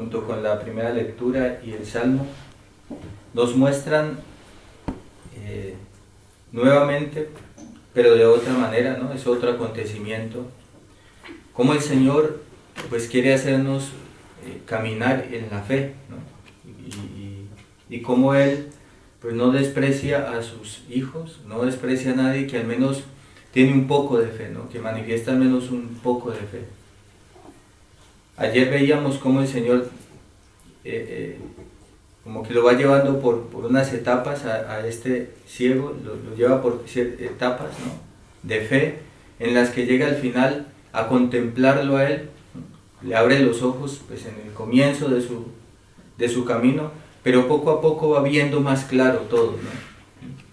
junto con la primera lectura y el Salmo, nos muestran nuevamente, pero de otra manera, ¿no? Es otro acontecimiento, cómo el Señor pues quiere hacernos caminar en la fe, ¿no? Y cómo Él pues no desprecia a sus hijos, no desprecia a nadie que al menos tiene un poco de fe, ¿no? Que manifiesta al menos un poco de fe. Ayer veíamos cómo el Señor como que lo va llevando por unas etapas a este ciego, lo lleva por etapas, ¿no? De fe, en las que llega al final a contemplarlo a Él, ¿no? Le abre los ojos pues en el comienzo de su camino, pero poco a poco va viendo más claro todo, ¿no?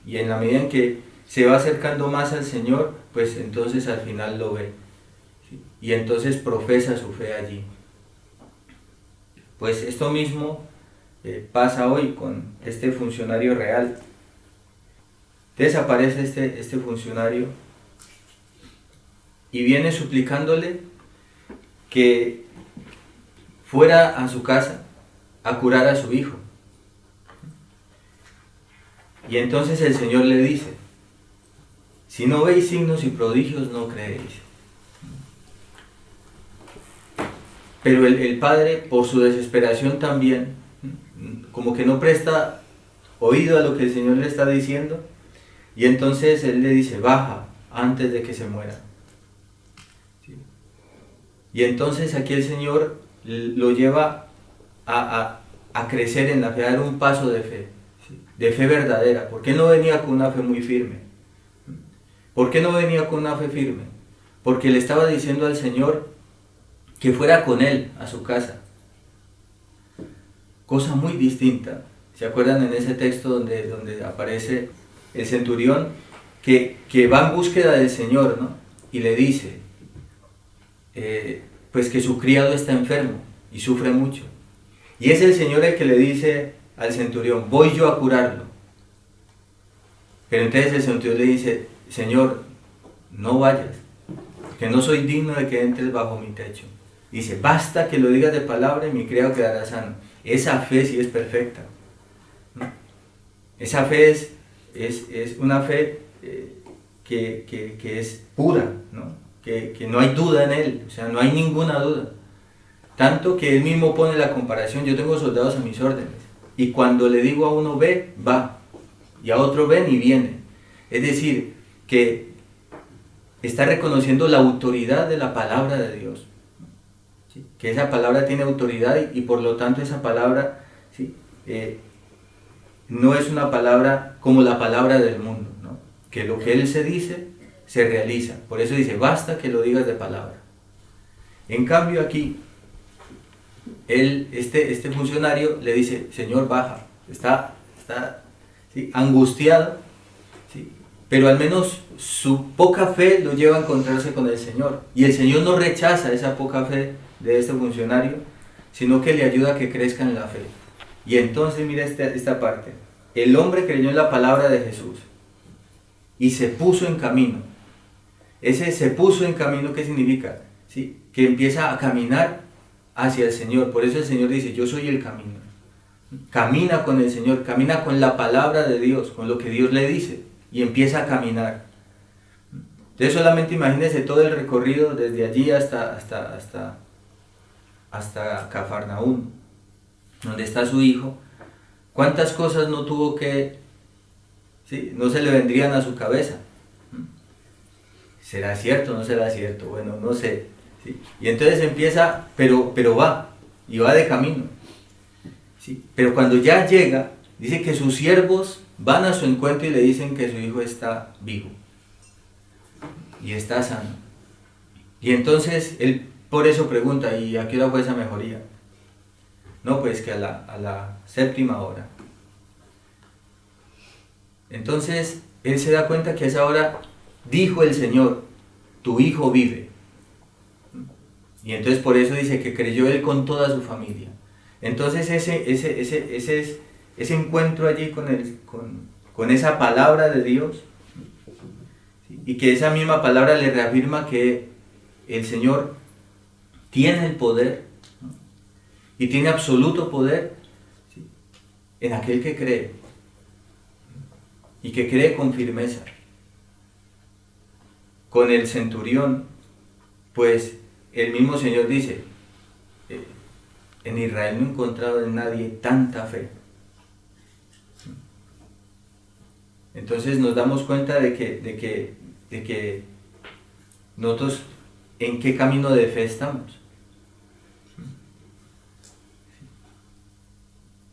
Y en la medida en que se va acercando más al Señor, pues entonces al final lo ve, ¿sí? Y entonces profesa su fe allí. Pues esto mismo pasa hoy con este funcionario real. Entonces aparece este funcionario y viene suplicándole que fuera a su casa a curar a su hijo. Y entonces el Señor le dice: si no veis signos y prodigios, no creéis. Pero el padre, por su desesperación también, como que no presta oído a lo que el Señor le está diciendo, y entonces él le dice: baja antes de que se muera. ¿Sí? Y entonces aquí el Señor lo lleva a crecer en la fe, a dar un paso de fe, ¿sí? De fe verdadera, porque él no venía con una fe muy firme. ¿Por qué no venía con una fe firme? Porque le estaba diciendo al Señor que fuera con él a su casa. Cosa muy distinta. ¿Se acuerdan en ese texto donde aparece el centurión que va en búsqueda del Señor, ¿no? Y le dice pues que su criado está enfermo y sufre mucho. Y es el Señor el que le dice al centurión: voy yo a curarlo. Pero entonces el centurión le dice: Señor, no vayas, que no soy digno de que entres bajo mi techo. Dice: basta que lo digas de palabra y mi criado quedará sano. Esa fe sí es perfecta, ¿no? Esa fe es una fe que es pura, ¿no? Que no hay duda en él, o sea, no hay ninguna duda. Tanto que él mismo pone la comparación: yo tengo soldados a mis órdenes, y cuando le digo a uno ve, va, y a otro ven y viene. Es decir, que está reconociendo la autoridad de la palabra de Dios, ¿sí? Que esa palabra tiene autoridad y por lo tanto esa palabra, ¿sí? No es una palabra como la palabra del mundo, ¿no? Que lo que él se dice se realiza. Por eso dice: basta que lo digas de palabra. En cambio aquí este funcionario le dice: Señor, baja. Está ¿sí? Angustiado, ¿sí? Pero al menos su poca fe lo lleva a encontrarse con el Señor. Y el Señor no rechaza esa poca fe de este funcionario, sino que le ayuda a que crezca en la fe. Y entonces mira esta parte: el hombre creyó en la palabra de Jesús y se puso en camino. Ese se puso en camino, ¿qué significa? ¿Sí? Que empieza a caminar hacia el Señor. Por eso el Señor dice: yo soy el camino. Camina con el Señor, camina con la palabra de Dios, con lo que Dios le dice, y empieza a caminar. Entonces solamente imagínense todo el recorrido desde allí hasta Cafarnaúm, donde está su hijo. ¿Cuántas cosas no tuvo que, ¿sí? No se le vendrían a su cabeza? ¿Será cierto o no será cierto? Bueno, no sé, ¿sí? Y entonces empieza, pero va, y va de camino, ¿sí? Pero cuando ya llega, dice que sus siervos van a su encuentro y le dicen que su hijo está vivo y está sano. Y entonces él por eso pregunta: ¿y a qué hora fue esa mejoría? No, pues que a la 7ª hora. Entonces él se da cuenta que a esa hora dijo el Señor: tu hijo vive. Y entonces por eso dice que creyó él con toda su familia. Entonces ese encuentro allí con esa palabra de Dios, ¿sí? Y que esa misma palabra le reafirma que el Señor tiene el poder, ¿no? y tiene absoluto poder, ¿sí?, en aquel que cree, y que cree con firmeza. Con el centurión, pues el mismo Señor dice, en Israel no he encontrado en nadie tanta fe. Entonces nos damos cuenta de que nosotros en qué camino de fe estamos.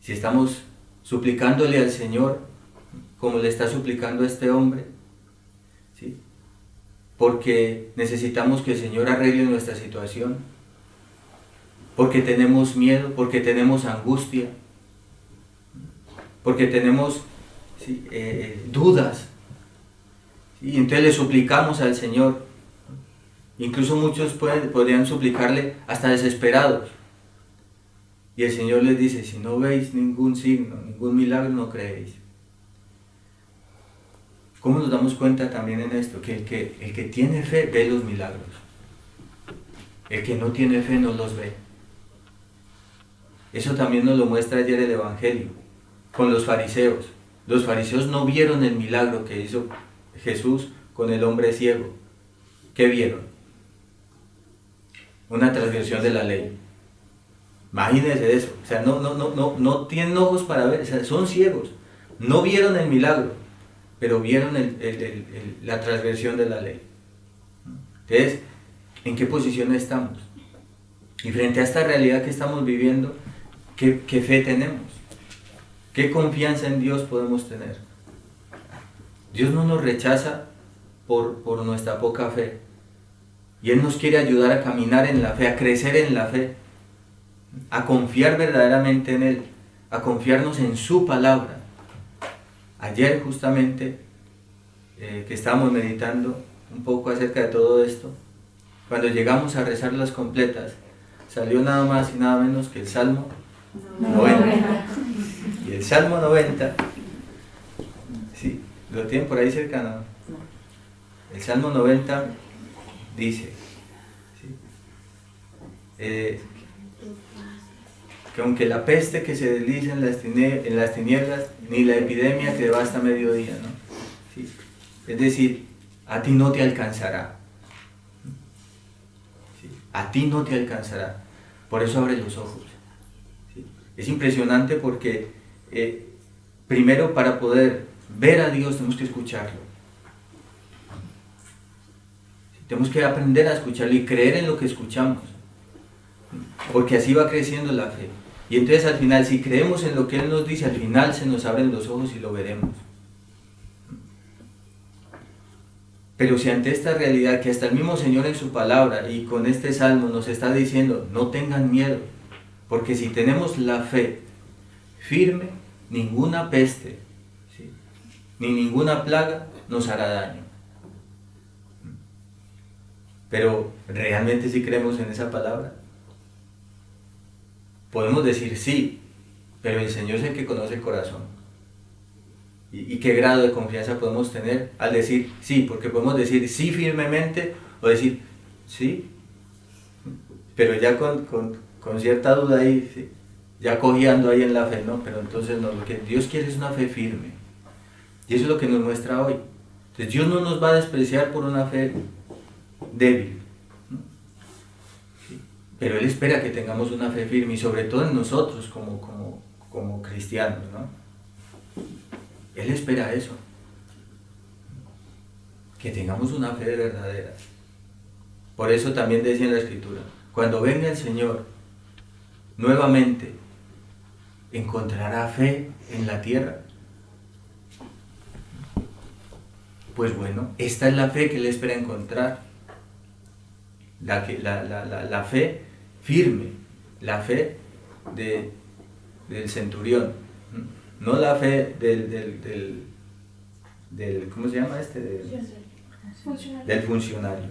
Si estamos suplicándole al Señor como le está suplicando a este hombre, ¿sí?, porque necesitamos que el Señor arregle nuestra situación, porque tenemos miedo, porque tenemos angustia, porque tenemos, ¿sí?, dudas, ¿sí?, y entonces le suplicamos al Señor. Incluso muchos podrían suplicarle hasta desesperados, y el Señor les dice, si no veis ningún signo, ningún milagro, no creéis. ¿Cómo nos damos cuenta también en esto? Que el que tiene fe ve los milagros. El que no tiene fe no los ve. Eso también nos lo muestra ayer el Evangelio, con los fariseos. Los fariseos no vieron el milagro que hizo Jesús con el hombre ciego. ¿Qué vieron? Una transgresión de la ley. Imagínense eso. O sea, no tienen ojos para ver, o sea, son ciegos. No vieron el milagro, pero vieron la transgresión de la ley. Entonces, ¿en qué posición estamos? Y frente a esta realidad que estamos viviendo, ¿qué fe tenemos? ¿Qué confianza en Dios podemos tener? Dios no nos rechaza por nuestra poca fe. Y Él nos quiere ayudar a caminar en la fe, a crecer en la fe, a confiar verdaderamente en Él, a confiarnos en su palabra. Ayer justamente, que estábamos meditando un poco acerca de todo esto, cuando llegamos a rezar las completas, salió nada más y nada menos que el Salmo 90. Y el Salmo 90, ¿sí?, ¿lo tienen por ahí cercano? El Salmo 90 dice, ¿sí?, que aunque la peste que se desliza en las tinieblas, ni la epidemia que devasta a mediodía, ¿no? ¿Sí? Es decir, a ti no te alcanzará. ¿Sí? A ti no te alcanzará. Por eso abre los ojos. ¿Sí? Es impresionante porque primero, para poder ver a Dios tenemos que escucharlo. Tenemos que aprender a escucharlo y creer en lo que escuchamos, porque así va creciendo la fe. Y entonces al final, si creemos en lo que Él nos dice, al final se nos abren los ojos y lo veremos. Pero si ante esta realidad que hasta el mismo Señor en su palabra y con este salmo nos está diciendo, no tengan miedo, porque si tenemos la fe firme, ninguna peste, ¿sí?, ni ninguna plaga nos hará daño. Pero ¿realmente sí creemos en esa palabra? Podemos decir sí, pero el Señor es el que conoce el corazón. ¿Y qué grado de confianza podemos tener al decir sí? Porque podemos decir sí firmemente o decir sí, pero ya con cierta duda ahí, ¿sí?, ya cojeando ahí en la fe, ¿no? Pero entonces no, lo que Dios quiere es una fe firme. Y eso es lo que nos muestra hoy. Entonces Dios no nos va a despreciar por una fe débil, ¿no? ¿Sí? Pero Él espera que tengamos una fe firme y sobre todo en nosotros como cristianos, ¿no? Él espera eso, que tengamos una fe verdadera. Por eso también decía en la Escritura, cuando venga el Señor nuevamente, ¿encontrará fe en la tierra? Pues bueno, esta es la fe que Él espera encontrar. La fe firme, la fe del centurión, no la fe del ¿cómo se llama este? Del funcionario,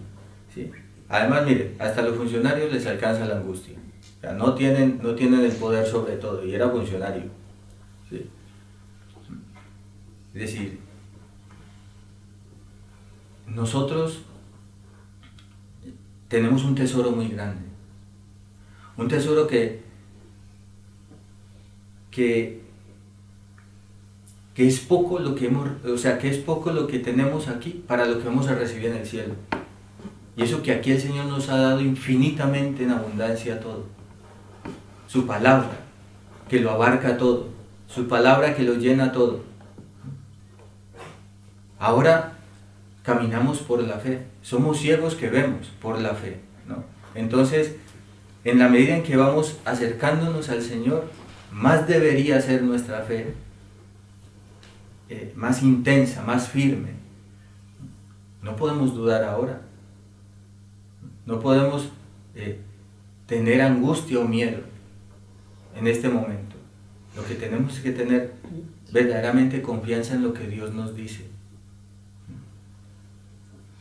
¿sí? Además, mire, hasta a los funcionarios les alcanza la angustia. O sea, no tienen el poder sobre todo, y era funcionario, ¿sí? Es decir, nosotros tenemos un tesoro muy grande, un tesoro que que es poco lo que que es poco lo que tenemos aquí para lo que vamos a recibir en el cielo. Y eso que aquí el Señor nos ha dado infinitamente en abundancia todo. Su palabra, que lo abarca todo. Su palabra que lo llena todo. Ahora caminamos por la fe. Somos ciegos que vemos por la fe, ¿no? Entonces, en la medida en que vamos acercándonos al Señor, más debería ser nuestra fe, más intensa, más firme. No podemos dudar ahora. No podemos tener angustia o miedo en este momento. Lo que tenemos es que tener verdaderamente confianza en lo que Dios nos dice.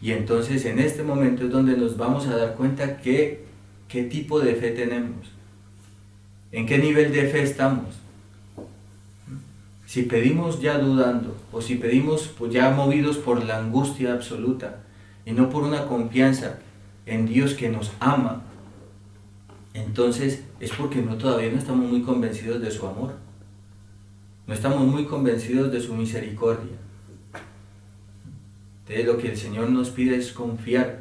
Y entonces en este momento es donde nos vamos a dar cuenta qué tipo de fe tenemos, en qué nivel de fe estamos. Si pedimos ya dudando, o si pedimos pues ya movidos por la angustia absoluta, y no por una confianza en Dios que nos ama, entonces es porque todavía no estamos muy convencidos de su amor, no estamos muy convencidos de su misericordia. Entonces lo que el Señor nos pide es confiar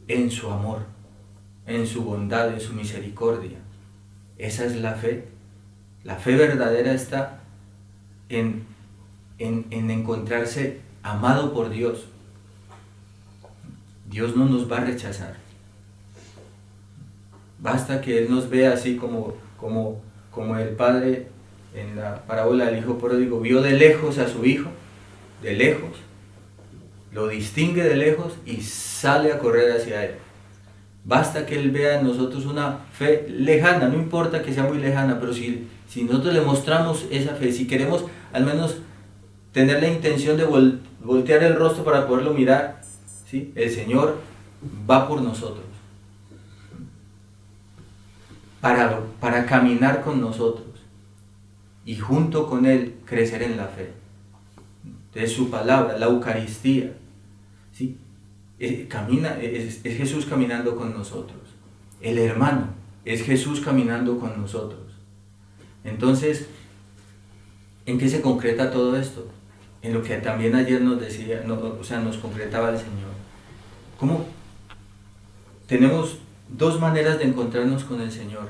en su amor, en su bondad, en su misericordia. Esa es la fe. La fe verdadera está en encontrarse amado por Dios. Dios no nos va a rechazar. Basta que Él nos vea así como el padre en la parábola del hijo pródigo vio de lejos a su hijo, de lejos, lo distingue de lejos y sale a correr hacia Él. Basta que Él vea en nosotros una fe lejana, no importa que sea muy lejana, pero si nosotros le mostramos esa fe, si queremos al menos tener la intención de voltear el rostro para poderlo mirar, ¿sí? El Señor va por nosotros, para caminar con nosotros y junto con Él crecer en la fe. Entonces su palabra, la Eucaristía, ¿sí? Es Jesús caminando con nosotros. El hermano es Jesús caminando con nosotros. Entonces, ¿en qué se concreta todo esto? En lo que también ayer nos decía, nos concretaba el Señor. ¿Cómo? Tenemos dos maneras de encontrarnos con el Señor,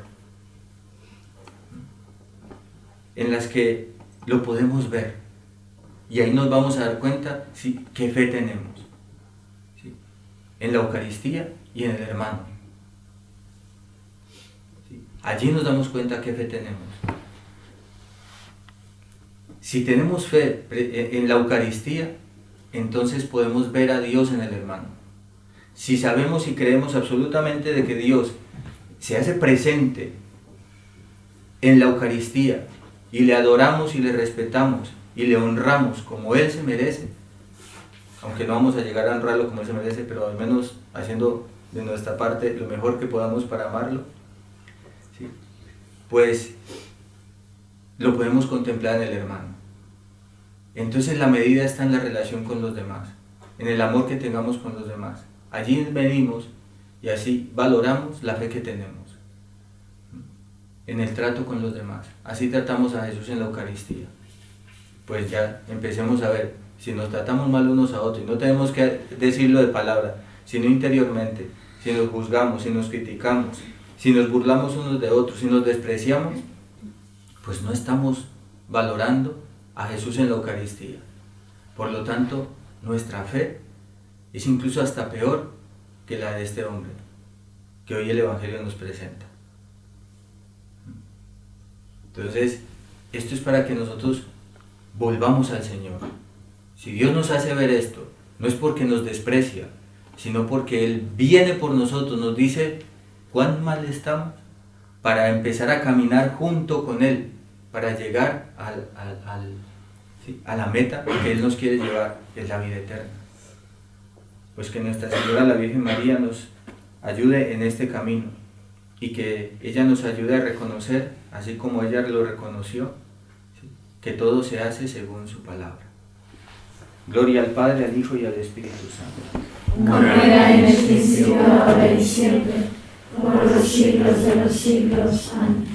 en las que lo podemos ver. Y ahí nos vamos a dar cuenta, ¿sí?, qué fe tenemos. ¿Sí? En la Eucaristía y en el hermano. ¿Sí? Allí nos damos cuenta qué fe tenemos. Si tenemos fe en la Eucaristía, entonces podemos ver a Dios en el hermano. Si sabemos y creemos absolutamente de que Dios se hace presente en la Eucaristía y le adoramos y le respetamos y le honramos como Él se merece, aunque no vamos a llegar a honrarlo como Él se merece, pero al menos haciendo de nuestra parte lo mejor que podamos para amarlo, ¿sí?, pues lo podemos contemplar en el hermano. Entonces la medida está en la relación con los demás, en el amor que tengamos con los demás. Allí venimos y así valoramos la fe que tenemos, en el trato con los demás. Así tratamos a Jesús en la Eucaristía. Pues ya empecemos a ver, si nos tratamos mal unos a otros, y no tenemos que decirlo de palabra, sino interiormente, si nos juzgamos, si nos criticamos, si nos burlamos unos de otros, si nos despreciamos, pues no estamos valorando a Jesús en la Eucaristía. Por lo tanto, nuestra fe es incluso hasta peor que la de este hombre, que hoy el Evangelio nos presenta. Entonces, esto es para que nosotros volvamos al Señor. Si Dios nos hace ver esto, no es porque nos desprecia, sino porque Él viene por nosotros, nos dice cuán mal estamos, para empezar a caminar junto con Él, para llegar a la meta que Él nos quiere llevar, que es la vida eterna. Pues que Nuestra Señora, la Virgen María, nos ayude en este camino y que ella nos ayude a reconocer, así como ella lo reconoció, ¿sí?, que todo se hace según su palabra. Gloria al Padre, al Hijo y al Espíritu Santo. Como era en el principio, ahora y siempre, por los siglos de los siglos. Amén.